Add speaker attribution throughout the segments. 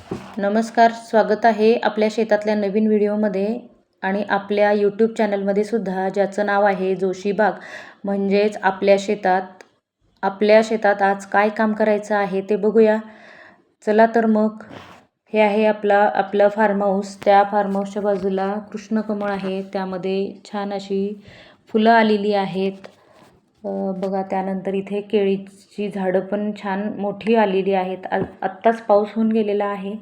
Speaker 1: नमस्कार, स्वागत आहे आपल्या शेतातल्या नवीन व्हिडिओमध्ये आणि आपल्या यूट्यूब चॅनलमध्ये सुद्धा, ज्याचं नाव आहे जोशी बाग. म्हणजेच आपल्या शेतात आज काय काम करायचं आहे ते बघूया. चला तर मग. हे आहे आपलं फार्म हाऊस. त्या फार्म हाऊसच्या बाजूला कृष्णकमळ आहे, त्यामध्ये छान अशी फुलं आलेली आहेत बघा. त्यानंतर इथे केळीची झाडं पण छान मोठी आलेली आहेत. आत्ताच पाऊस होऊन गेलेला आहे.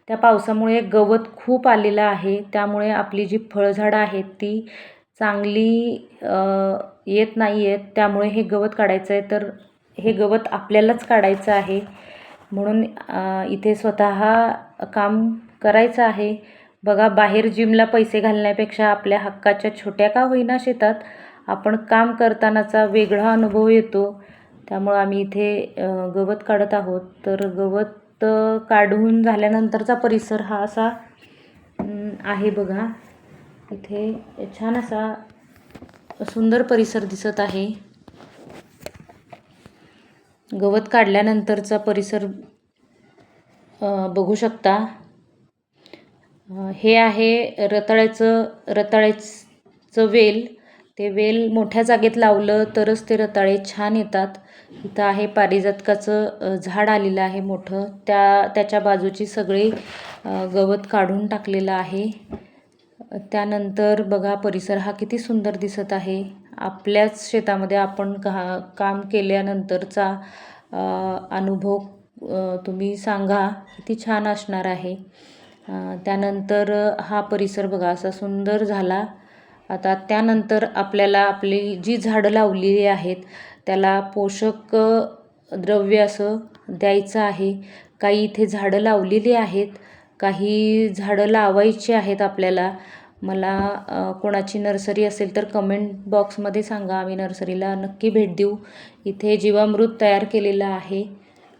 Speaker 1: त्या पावसामुळे गवत खूप आलेलं आहे, त्यामुळे आपली जी फळझाडं आहेत ती चांगली येत नाही आहेत. त्यामुळे हे गवत काढायचं आहे, तर हे गवत आपल्यालाच काढायचं आहे. म्हणून इथे स्वतः काम करायचं आहे. बघा, बाहेर जिमला पैसे घालण्यापेक्षा आपल्या हक्काच्या छोट्या का होईना शेतात आपण काम करतानाचा वेगळा अनुभव येतो. त्यामुळं आम्ही इथे गवत काढत आहोत. तर गवत काढून झाल्यानंतरचा परिसर हा असा आहे बघा. इथे छान असा सुंदर परिसर दिसत आहे. गवत काढल्यानंतरचा परिसर बघू शकता. हे आहे रताळ्याचं वेल. ते वेल मोठ्या जागेत लावलं तरच ते रताळे छान येतात. इथं आहे पारिजातकाचं झाड आलेलं आहे मोठं. त्याच्या बाजूची सगळी गवत काढून टाकलेलं आहे. त्यानंतर बघा, परिसर हा किती सुंदर दिसत आहे. आपल्याच शेतामध्ये आपण काम केल्यानंतरचा अनुभव तुम्ही सांगा, किती छान असणार आहे. त्यानंतर हा परिसर बघा असा सुंदर झाला. आता त्यानंतर आपल्याला आपली जी झाडं लावलेली आहेत त्याला पोषक द्रव्य असं द्यायचं आहे. काही इथे झाडं लावलेली आहेत, काही झाडं लावायची आहेत आपल्याला. मला कोणाची नर्सरी असेल तर कमेंट बॉक्समध्ये सांगा, आम्ही नर्सरीला नक्की भेट देऊ. इथे जीवामृत तयार केलेलं आहे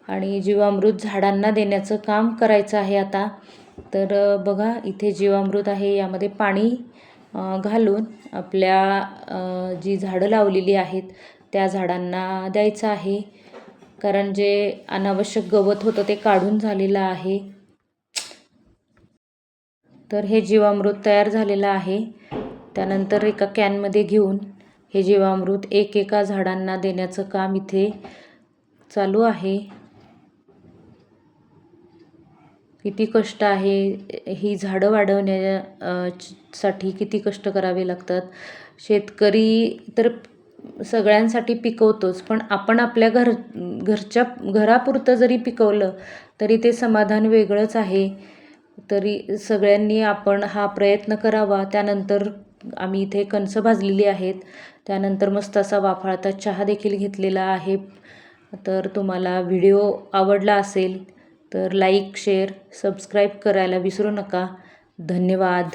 Speaker 1: आणि जीवामृत झाडांना देण्याचं काम करायचं आहे आता. तर बघा, इथे जीवामृत आहे, यामध्ये पाणी घालून आपल्या जी झाडं लावलेली आहेत त्या झाडांना द्यायचं आहे. कारण जे अनावश्यक गवत होतं ते काढून झालेलं आहे. तर हे जीवामृत तयार झालेलं आहे. त्यानंतर एका कॅनमध्ये घेऊन हे जीवामृत एकेका झाडांना देण्याचं काम इथे चालू आहे. किती कष्ट आहे, ही झाडं वाढवण्यासाठी किती कष्ट करावे लागतात. शेतकरी तर सगळ्यांसाठी पिकवतोच, पण आपण आपल्या घरापुरतं जरी पिकवलं तरी ते समाधान वेगळंच आहे. तरी सगळ्यांनी आपण हा प्रयत्न करावा. त्यानंतर आम्ही इथे कणसं भाजलेली आहेत. त्यानंतर मस्त असा वाफाळता चहा देखील घेतलेला आहे. तर तुम्हाला व्हिडिओ आवडला असेल तर लाईक, शेअर, सबस्क्राईब करायला विसरू नका. धन्यवाद.